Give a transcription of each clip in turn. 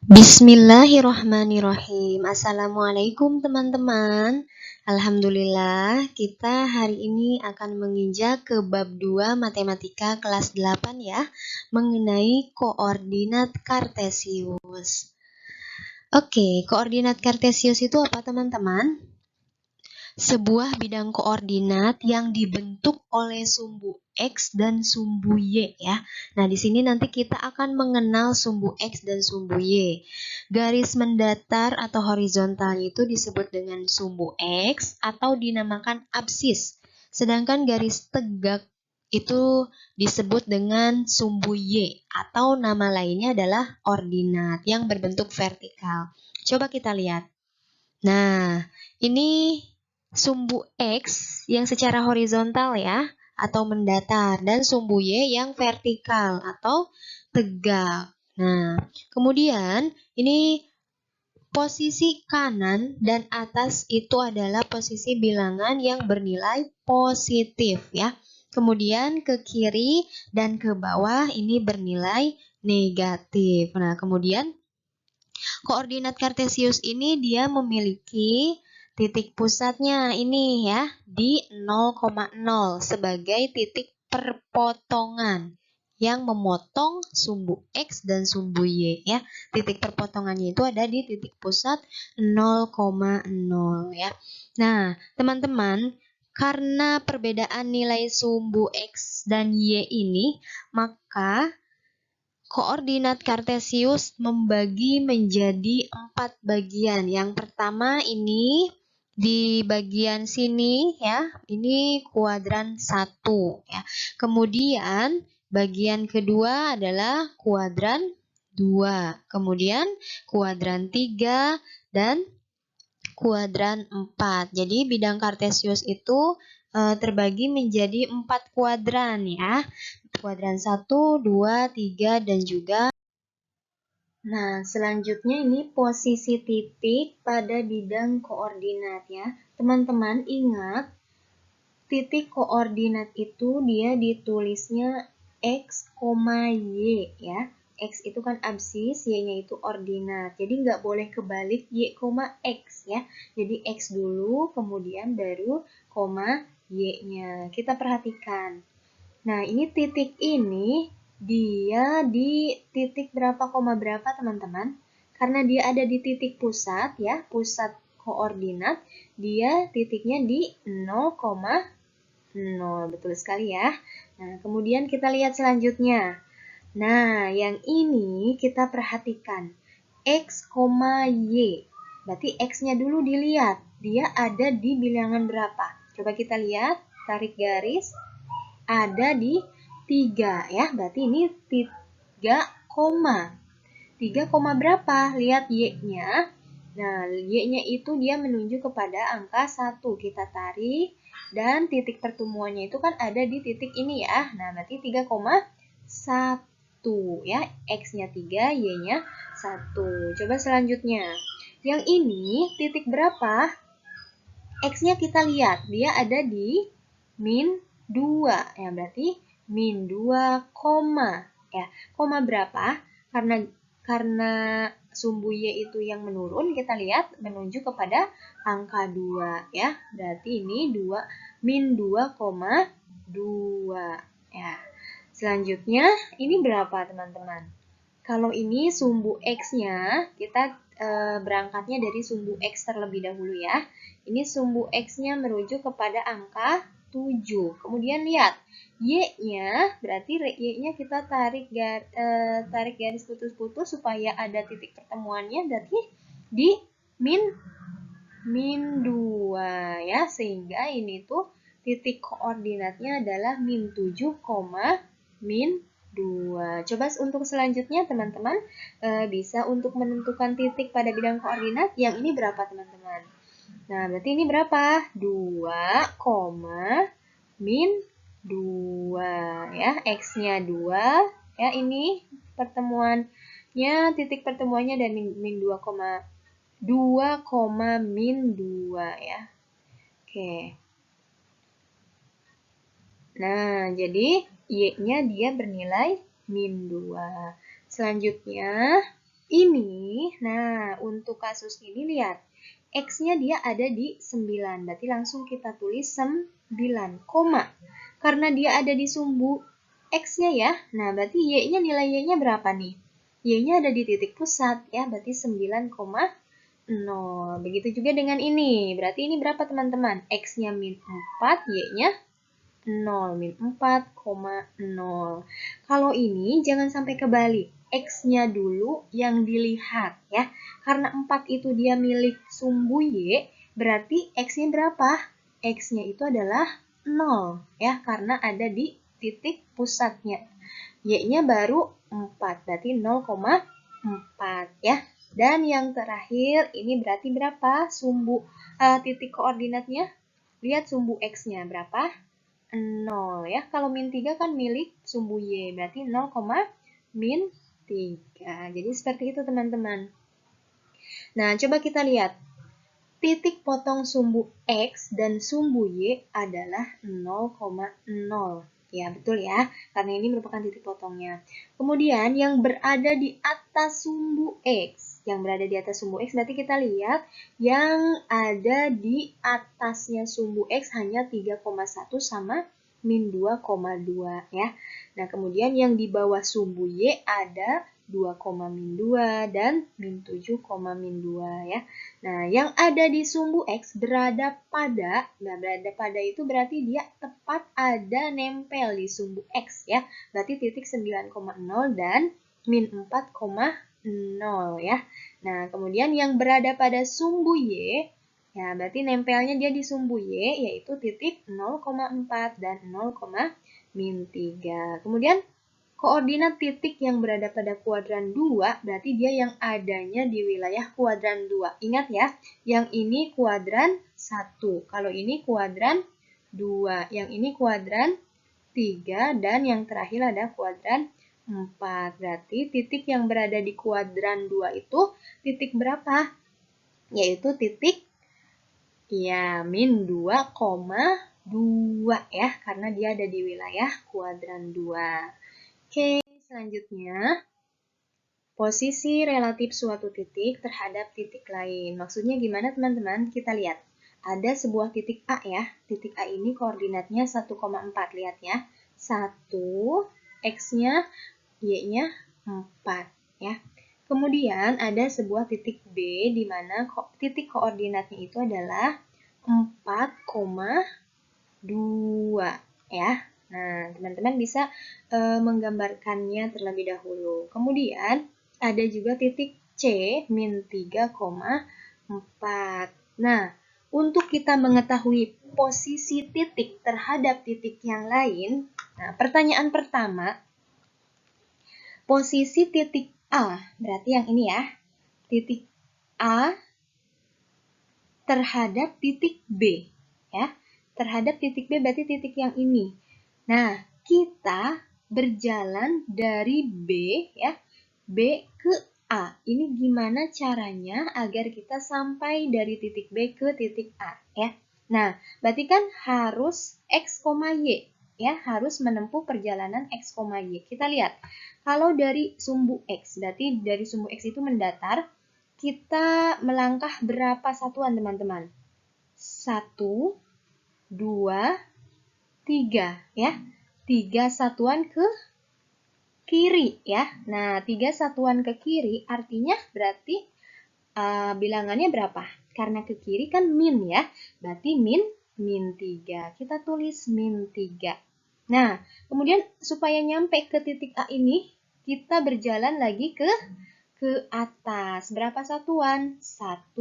Bismillahirrahmanirrahim. Assalamualaikum teman-teman. Alhamdulillah, kita hari ini akan menginjak ke bab 2 matematika kelas 8 ya, mengenai koordinat kartesius. Oke, koordinat kartesius itu apa teman-teman? Sebuah bidang koordinat yang dibentuk oleh sumbu X dan sumbu Y ya. Nah, di sini nanti kita akan mengenal sumbu X dan sumbu Y. Garis mendatar atau horizontal itu disebut dengan sumbu X atau dinamakan absis. Sedangkan garis tegak itu disebut dengan sumbu Y atau nama lainnya adalah ordinat yang berbentuk vertikal. Coba kita lihat. Nah, ini sumbu X yang secara horizontal ya, atau mendatar, dan sumbu Y yang vertikal atau tegak. Nah, kemudian ini posisi kanan dan atas itu adalah posisi bilangan yang bernilai positif ya. Kemudian ke kiri dan ke bawah ini bernilai negatif. Nah, kemudian koordinat kartesius ini dia memiliki titik pusatnya ini ya di 0,0 sebagai titik perpotongan yang memotong sumbu X dan sumbu Y ya. Titik perpotongannya itu ada di titik pusat 0,0 ya. Nah, teman-teman, karena perbedaan nilai sumbu X dan Y ini, maka koordinat kartesius membagi menjadi 4 bagian. Yang pertama ini di bagian sini ya, ini kuadran 1 ya. Kemudian bagian kedua adalah kuadran 2. Kemudian kuadran 3 dan kuadran 4. Jadi bidang kartesius itu terbagi menjadi 4 kuadran ya. Kuadran 1, 2, 3, dan juga. Nah, selanjutnya ini posisi titik pada bidang koordinat ya. Teman-teman ingat, titik koordinat itu dia ditulisnya X, Y ya. X itu kan absis, Y-nya itu ordinat. Jadi nggak boleh kebalik Y, X ya. Jadi X dulu, kemudian baru koma Y-nya. Kita perhatikan. Nah, ini titik ini dia di titik berapa koma berapa teman-teman? Karena dia ada di titik pusat ya, pusat koordinat, dia titiknya di 0,0. Betul sekali ya. Nah, kemudian kita lihat selanjutnya. Nah, yang ini kita perhatikan. X, Y. Berarti X-nya dulu dilihat. Dia ada di bilangan berapa? Coba kita lihat, tarik garis. Ada di 3 ya, berarti ini 3 koma. 3 koma berapa? Lihat Y-nya. Nah, Y-nya itu dia menuju kepada angka 1. Kita tarik dan titik pertemuannya itu kan ada di titik ini ya. Nah, berarti 3,1 ya. X-nya 3, Y-nya 1. Coba selanjutnya. Yang ini titik berapa? X-nya kita lihat, dia ada di min 2 ya, berarti min 2 koma ya. Koma berapa? Karena sumbu Y itu yang menurun, kita lihat menuju kepada angka 2 ya. Berarti ini 2 min 2,2 ya. Selanjutnya ini berapa teman-teman? Kalau ini sumbu X-nya, kita berangkatnya dari sumbu X terlebih dahulu ya. Ini sumbu X-nya merujuk kepada angka 7. Kemudian lihat, Y-nya, berarti Y-nya kita tarik garis putus-putus supaya ada titik pertemuannya, berarti di min 2 ya. Sehingga ini tuh titik koordinatnya adalah min 7, min 2. Coba untuk selanjutnya teman-teman bisa untuk menentukan titik pada bidang koordinat. Yang ini berapa teman-teman? Nah, berarti ini berapa? 2, min 2 ya. X-nya 2 ya, ini pertemuannya, titik pertemuannya dan min 2, min 2 ya. Oke. Nah, jadi Y-nya dia bernilai min 2. Selanjutnya, Nah untuk kasus ini lihat, X-nya dia ada di 9, berarti langsung kita tulis 9, koma. Karena dia ada di sumbu X-nya ya, nah berarti Y-nya nilai Y-nya berapa nih? Y-nya ada di titik pusat ya, berarti 9,0. Begitu juga dengan ini, berarti ini berapa teman-teman? X-nya min 4, Y-nya 0, min 4,0. Kalau ini jangan sampai kebalik. X-nya dulu yang dilihat ya. Karena 4 itu dia milik sumbu Y, berarti X-nya berapa? X-nya itu adalah 0 ya, karena ada di titik pusatnya. Y-nya baru 4, berarti 0,4 ya. Dan yang terakhir ini berarti berapa? Titik koordinatnya. Lihat sumbu X-nya berapa? 0 ya. Kalau min 3 kan milik sumbu Y, berarti 0, min 3. Jadi seperti itu teman-teman. Nah, coba kita lihat. Titik potong sumbu X dan sumbu Y adalah 0,0. Ya, betul ya. Karena ini merupakan titik potongnya. Kemudian yang berada di atas sumbu X. Yang berada di atas sumbu X, berarti kita lihat yang ada di atasnya sumbu X hanya 3,1 sama min 2,2 ya. Nah, kemudian yang di bawah sumbu Y ada 2, min 2 dan min 7, min 2 ya. Nah, yang ada di sumbu X berada pada itu berarti dia tepat ada nempel di sumbu X ya. Berarti titik 9,0 dan min 4,0 ya. Nah, kemudian yang berada pada sumbu Y, ya berarti nempelnya dia di sumbu Y, yaitu titik 0,4 dan 0, min 3. Kemudian koordinat titik yang berada pada kuadran 2, berarti dia yang adanya di wilayah kuadran 2. Ingat ya, yang ini kuadran 1. Kalau ini kuadran 2. Yang ini kuadran 3. Dan yang terakhir ada kuadran 4. Berarti titik yang berada di kuadran 2 itu titik berapa? Yaitu titik ya min 2,2 ya. Karena dia ada di wilayah kuadran 2. Oke, selanjutnya posisi relatif suatu titik terhadap titik lain. Maksudnya gimana teman-teman? Kita lihat. Ada sebuah titik A ya. Titik A ini koordinatnya 1,4. Lihat ya. 1, X-nya, Y-nya 4 ya. Kemudian ada sebuah titik B di mana titik koordinatnya itu adalah 4,2 ya. Nah, teman-teman bisa menggambarkannya terlebih dahulu. Kemudian, ada juga titik C, min 3,4. Nah, untuk kita mengetahui posisi titik terhadap titik yang lain, nah, pertanyaan pertama, posisi titik A, berarti yang ini ya, titik A terhadap titik B, ya. Terhadap titik B berarti titik yang ini. Nah, kita berjalan dari B ya, B ke A. Ini gimana caranya agar kita sampai dari titik B ke titik A ya. Nah, berarti kan harus X, Y ya, harus menempuh perjalanan X, Y. Kita lihat. Kalau dari sumbu X, berarti dari sumbu X itu mendatar, kita melangkah berapa satuan teman-teman? 1, 2, 3 ya. 3 satuan ke kiri ya. Nah, 3 satuan ke kiri artinya berarti bilangannya berapa? Karena ke kiri kan min ya. Berarti min 3. Kita tulis min 3. Nah, kemudian supaya nyampe ke titik A ini, kita berjalan lagi ke atas. Berapa satuan? 1,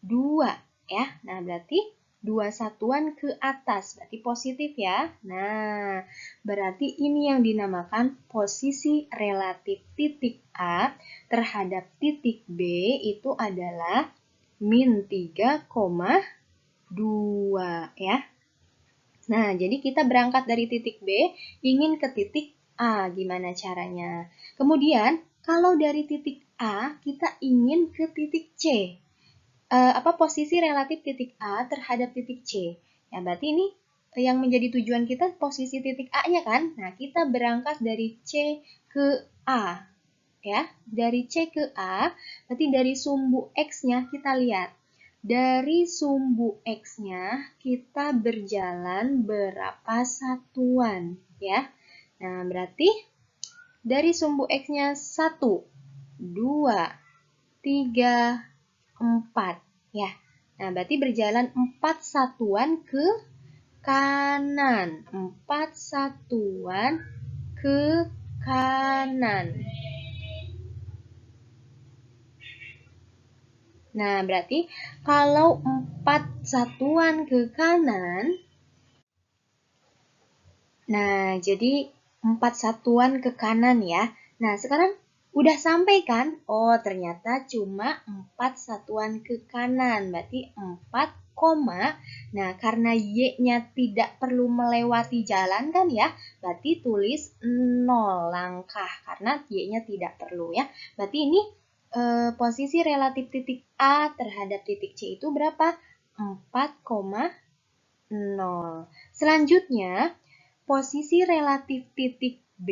2 ya. Nah, berarti 2 satuan ke atas, berarti positif ya. Nah, berarti ini yang dinamakan posisi relatif titik A terhadap titik B itu adalah min 3,2 ya. Nah, jadi kita berangkat dari titik B, ingin ke titik A, gimana caranya? Kemudian, kalau dari titik A, kita ingin ke titik C. Posisi relatif titik A terhadap titik C. Ya, berarti ini yang menjadi tujuan kita posisi titik A-nya kan? Nah, kita berangkat dari C ke A. ya, dari C ke A, berarti dari sumbu X-nya kita lihat. Dari sumbu X-nya kita berjalan berapa satuan, ya. Nah, berarti dari sumbu X-nya 1, 2, 3, 4, ya. Nah, berarti berjalan 4 satuan ke kanan. 4 satuan ke kanan. Nah, berarti kalau 4 satuan ke kanan, nah, jadi 4 satuan ke kanan ya. Nah, sekarang udah sampai kan? Oh, ternyata cuma 4 satuan ke kanan. Berarti 4, nah karena Y-nya tidak perlu melewati jalan kan ya. Berarti tulis 0 langkah karena Y-nya tidak perlu ya. Berarti ini posisi relatif titik A terhadap titik C itu berapa? 4,0. Selanjutnya, posisi relatif titik B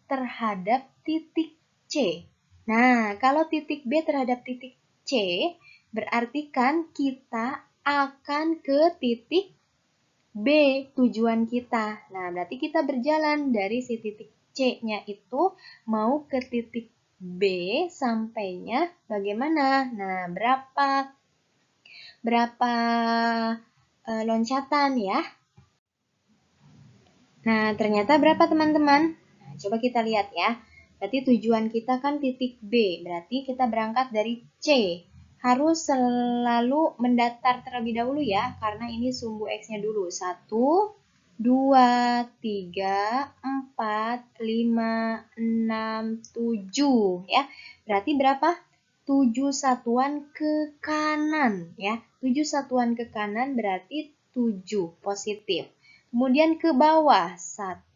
terhadap titik C. Nah, kalau titik B terhadap titik C, berarti kan kita akan ke titik B, tujuan kita. Nah, berarti kita berjalan dari si titik C-nya itu mau ke titik B sampainya bagaimana? Nah, berapa loncatan ya? Nah, ternyata berapa teman-teman? Nah, coba kita lihat ya. Berarti tujuan kita kan titik B. Berarti kita berangkat dari C. Harus selalu mendatar terlebih dahulu ya. Karena ini sumbu X-nya dulu. 1, 2, 3, 4, 5, 6, 7. Ya. Berarti berapa? 7 satuan ke kanan. Ya. 7 satuan ke kanan berarti 7 positif. Kemudian ke bawah 1,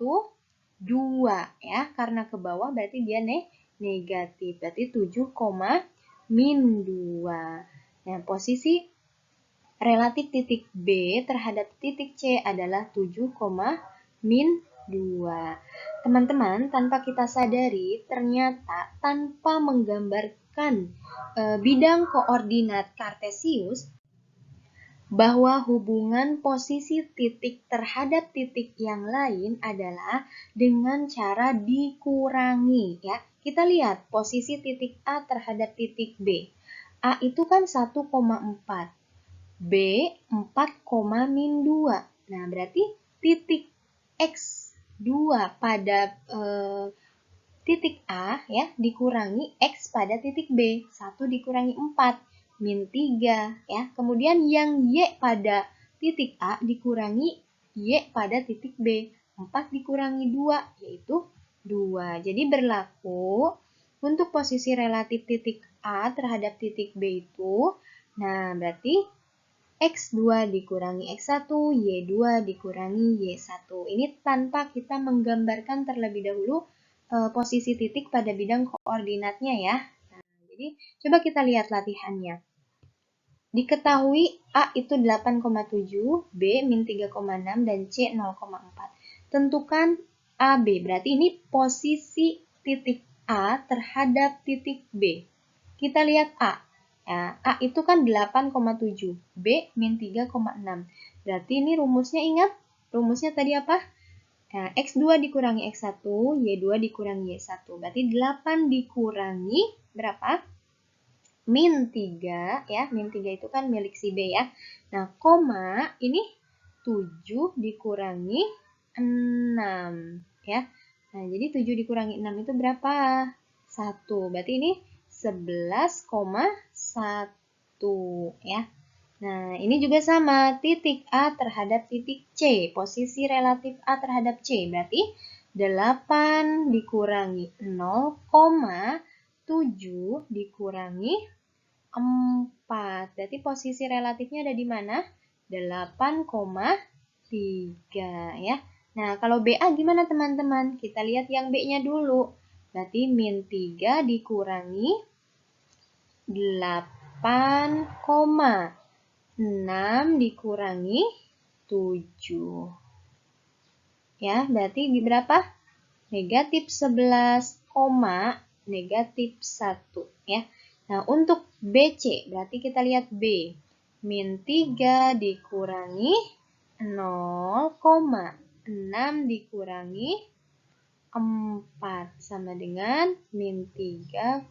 2 ya. Karena ke bawah berarti dia negatif. Berarti 7, min 2. Nah, posisi relatif titik B terhadap titik C adalah 7, min 2. Teman-teman, tanpa kita sadari, ternyata tanpa menggambarkan bidang koordinat kartesius, bahwa hubungan posisi titik terhadap titik yang lain adalah dengan cara dikurangi ya. Kita lihat posisi titik A terhadap titik B. A itu kan 1,4. B 4, min 2. Nah, berarti titik X2 pada titik A ya dikurangi X pada titik B. 1 dikurangi 4. Min 3 ya. Kemudian yang Y pada titik A dikurangi Y pada titik B. 4 dikurangi 2 yaitu 2. Jadi berlaku untuk posisi relatif titik A terhadap titik B itu. Nah, berarti X2 dikurangi X1, Y2 dikurangi Y1. Ini tanpa kita menggambarkan terlebih dahulu posisi titik pada bidang koordinatnya ya. Nah, jadi coba kita lihat latihannya. Diketahui A itu 8,7, B min 3,6, dan C 0,4. Tentukan AB, berarti ini posisi titik A terhadap titik B. Kita lihat A. Ya, A itu kan 8,7, B min 3,6. Berarti ini rumusnya ingat? Rumusnya tadi apa? Nah, X2 dikurangi X1, Y2 dikurangi Y1. Berarti 8 dikurangi berapa? Min 3 ya, min 3 itu kan milik si B ya. Nah, koma ini 7 dikurangi 6 ya. Nah, jadi 7 dikurangi 6 itu berapa? 1. Berarti ini 11,1 ya. Nah, ini juga sama, titik A terhadap titik C. Posisi relatif A terhadap C. Berarti 8 dikurangi 0,7 dikurangi 4. Berarti posisi relatifnya ada di mana? 8,3 ya. Nah, kalau BA gimana teman-teman? Kita lihat yang B-nya dulu. Berarti min 3 dikurangi 8,6 dikurangi 7. Ya, berarti di berapa? Negatif 11, negatif 1 ya. Nah, untuk BC berarti kita lihat B. Min 3 dikurangi 0,6 dikurangi 4 sama dengan min 3,2.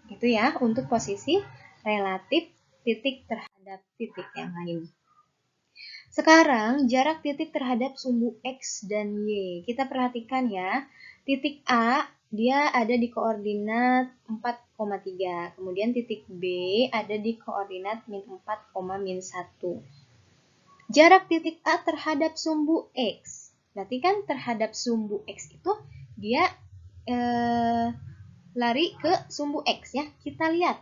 Itu ya untuk posisi relatif titik terhadap titik yang lain. Sekarang jarak titik terhadap sumbu X dan Y. Kita perhatikan ya. Titik A dia ada di koordinat 4,3. Kemudian titik B ada di koordinat min 4, min 1. Jarak titik A terhadap sumbu X. Berarti kan terhadap sumbu X itu dia lari ke sumbu X ya. Kita lihat.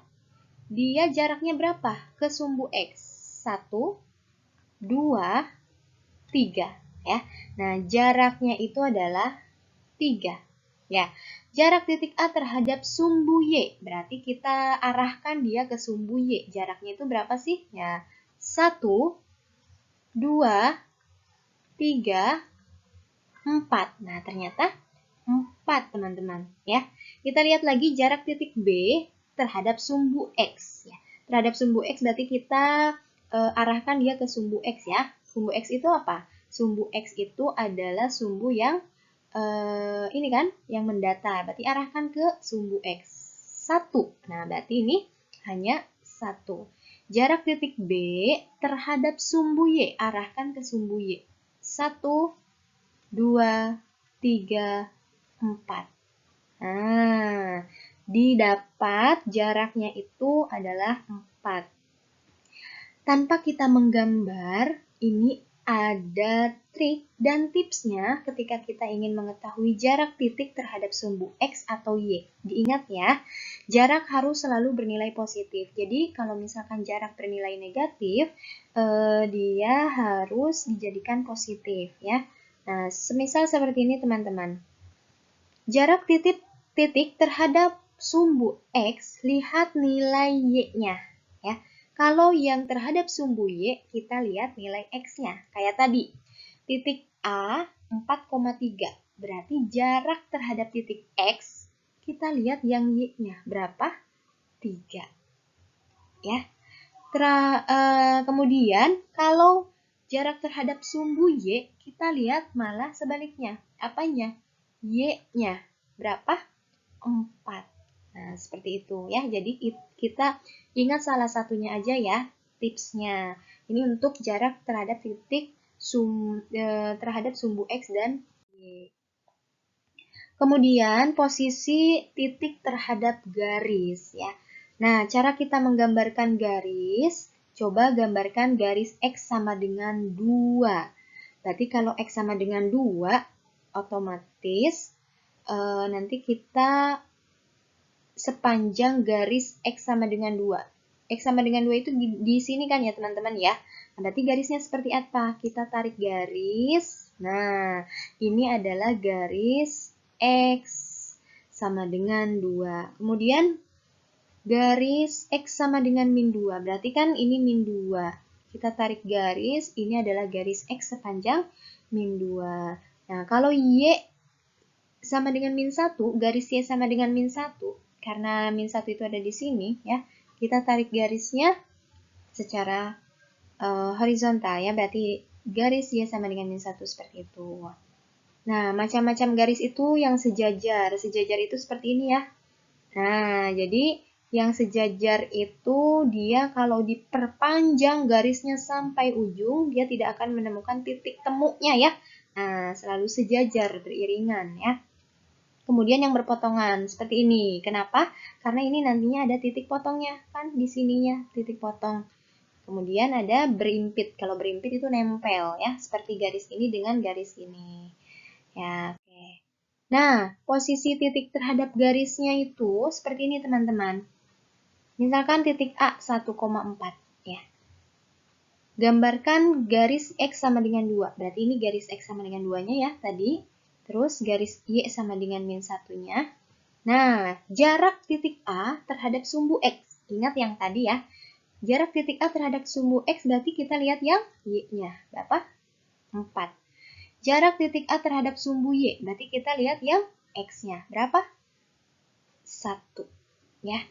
Dia jaraknya berapa ke sumbu X? 1, 2, 3 ya. Nah, jaraknya itu adalah 3 ya. Jarak titik A terhadap sumbu Y, berarti kita arahkan dia ke sumbu Y. Jaraknya itu berapa sih? Ya, 1, 2, 3, 4. Nah, ternyata 4 teman-teman ya. Kita lihat lagi jarak titik B terhadap sumbu X ya. Terhadap sumbu X berarti kita arahkan dia ke sumbu X ya. Sumbu X itu apa? Sumbu X itu adalah sumbu yang ini kan, yang mendatar. Berarti arahkan ke sumbu X. 1. Nah, berarti ini hanya 1. Jarak titik B terhadap sumbu Y. Arahkan ke sumbu Y. 1, 2, 3, 4. Nah, didapat jaraknya itu adalah 4. Tanpa kita menggambar, ini ada trik dan tipsnya ketika kita ingin mengetahui jarak titik terhadap sumbu X atau Y. Diingat ya, jarak harus selalu bernilai positif. Jadi kalau misalkan jarak bernilai negatif, dia harus dijadikan positif ya. Nah, semisal seperti ini teman-teman. Jarak titik terhadap sumbu X, lihat nilai Y-nya ya. Kalau yang terhadap sumbu Y, kita lihat nilai X-nya. Kayak tadi, titik A 4,3. Berarti jarak terhadap titik X, kita lihat yang Y-nya berapa? 3. Ya. Kemudian, kalau jarak terhadap sumbu Y, kita lihat malah sebaliknya. Apanya? Y-nya berapa? 4. Nah, seperti itu ya. Jadi kita ingat salah satunya aja ya tipsnya. Ini untuk jarak terhadap titik terhadap sumbu X dan Y. Kemudian posisi titik terhadap garis ya. Nah, cara kita menggambarkan garis, coba gambarkan garis X sama dengan 2. Berarti kalau X sama dengan 2, otomatis nanti kita sepanjang garis X sama dengan 2. X sama dengan 2 itu di sini kan ya teman-teman ya. Berarti garisnya seperti apa? Kita tarik garis. Nah, ini adalah garis X sama dengan 2. Kemudian garis X sama dengan min 2. Berarti kan ini min 2. Kita tarik garis, ini adalah garis X sepanjang min 2. Nah, kalau Y sama dengan min 1, garis Y sama dengan min 1. Karena min 1 itu ada di sini ya, kita tarik garisnya secara horizontal ya, berarti garis Y sama dengan min 1 seperti itu. Nah, macam-macam garis itu yang sejajar. Sejajar itu seperti ini ya. Nah, jadi yang sejajar itu dia kalau diperpanjang garisnya sampai ujung, dia tidak akan menemukan titik temunya ya. Nah, selalu sejajar beriringan ya. Kemudian yang berpotongan seperti ini. Kenapa? Karena ini nantinya ada titik potongnya kan di sininya titik potong. Kemudian ada berimpit. Kalau berimpit itu nempel ya, seperti garis ini dengan garis ini. Ya, oke. Nah, posisi titik terhadap garisnya itu seperti ini teman-teman. Misalkan titik A 1,4 ya. Gambarkan garis X sama dengan 2. Berarti ini garis X sama dengan 2-nya ya tadi. Terus garis Y sama dengan min 1-nya. Nah, jarak titik A terhadap sumbu X. Ingat yang tadi ya. Jarak titik A terhadap sumbu X berarti kita lihat yang Y-nya. Berapa? 4. Jarak titik A terhadap sumbu Y berarti kita lihat yang X-nya. Berapa? 1. Ya.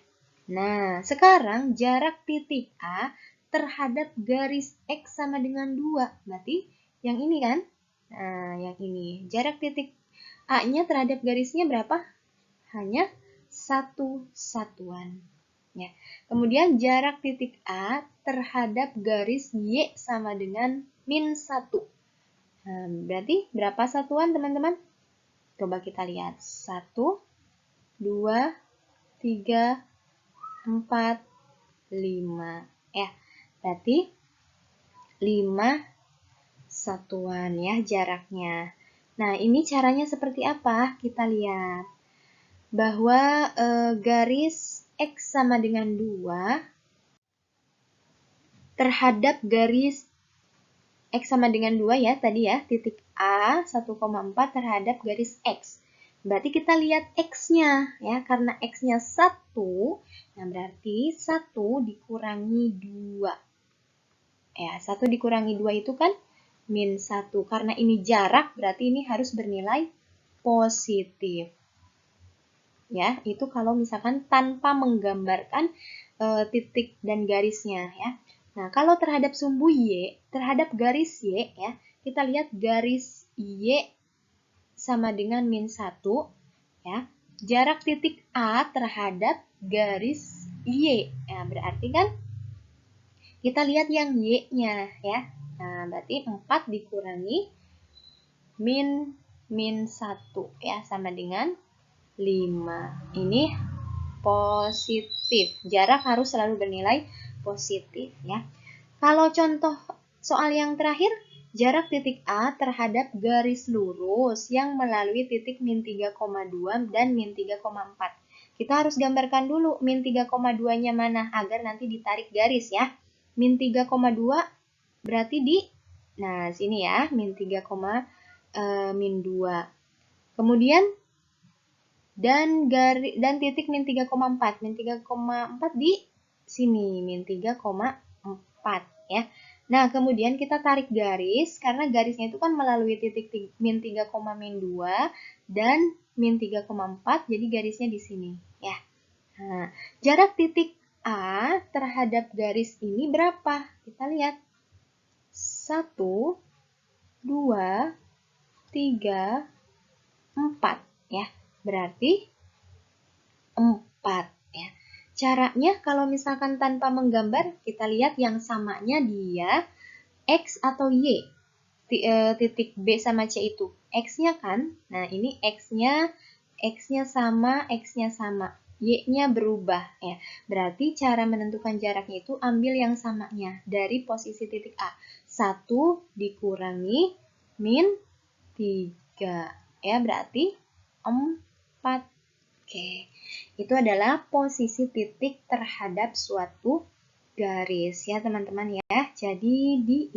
Nah, sekarang jarak titik A terhadap garis X sama dengan 2. Berarti yang ini kan? Nah, yang ini. Jarak titik A-nya terhadap garisnya berapa? Hanya 1 satuan. Ya. Kemudian jarak titik A terhadap garis Y sama dengan min 1. Nah, berarti berapa satuan teman-teman? Coba kita lihat. 1, 2, 3, 4, 5. Ya, berarti 5 satuan ya jaraknya. Nah, ini caranya seperti apa? Kita lihat. Bahwa garis X sama dengan 2 terhadap garis X sama dengan 2 ya, tadi ya, titik A 1,4 terhadap garis X. Berarti kita lihat X-nya, ya, karena X-nya 1, nah berarti 1 dikurangi 2. Ya, 1 dikurangi 2 itu kan min 1. Karena ini jarak, berarti ini harus bernilai positif. Ya, itu kalau misalkan tanpa menggambarkan titik dan garisnya, ya. Nah, kalau terhadap sumbu Y, terhadap garis Y, ya, kita lihat garis Y sama dengan min 1, ya. Jarak titik A terhadap garis Y. Ya, berarti kan kita lihat yang Y-nya, ya. Nah, berarti 4 dikurangi min 1, ya, sama dengan 5. Ini positif. Jarak harus selalu bernilai positif ya. Kalau contoh soal yang terakhir, jarak titik A terhadap garis lurus yang melalui titik min 3,2 dan min 3,4. Kita harus gambarkan dulu min 3,2-nya mana agar nanti ditarik garis ya. Min 3,2 berarti di sini ya, min 3, min 2. Kemudian dan titik min 3,4. Min 3,4 di sini, min 3,4 ya. Nah, kemudian kita tarik garis karena garisnya itu kan melalui titik min 3, min 2 dan min 3,4, jadi garisnya di sini ya. Nah, jarak titik A terhadap garis ini berapa? Kita lihat. 1, 2, 3, 4 ya. Berarti 4 ya. Caranya kalau misalkan tanpa menggambar, kita lihat yang samanya dia X atau Y. Titik B sama C itu. X-nya kan, nah ini X-nya sama, X-nya sama. Y-nya berubah ya. Berarti cara menentukan jaraknya itu ambil yang samanya dari posisi titik A. 1 dikurangi min 3 ya, berarti 4. Oke, itu adalah posisi titik terhadap suatu garis ya teman-teman ya. Jadi di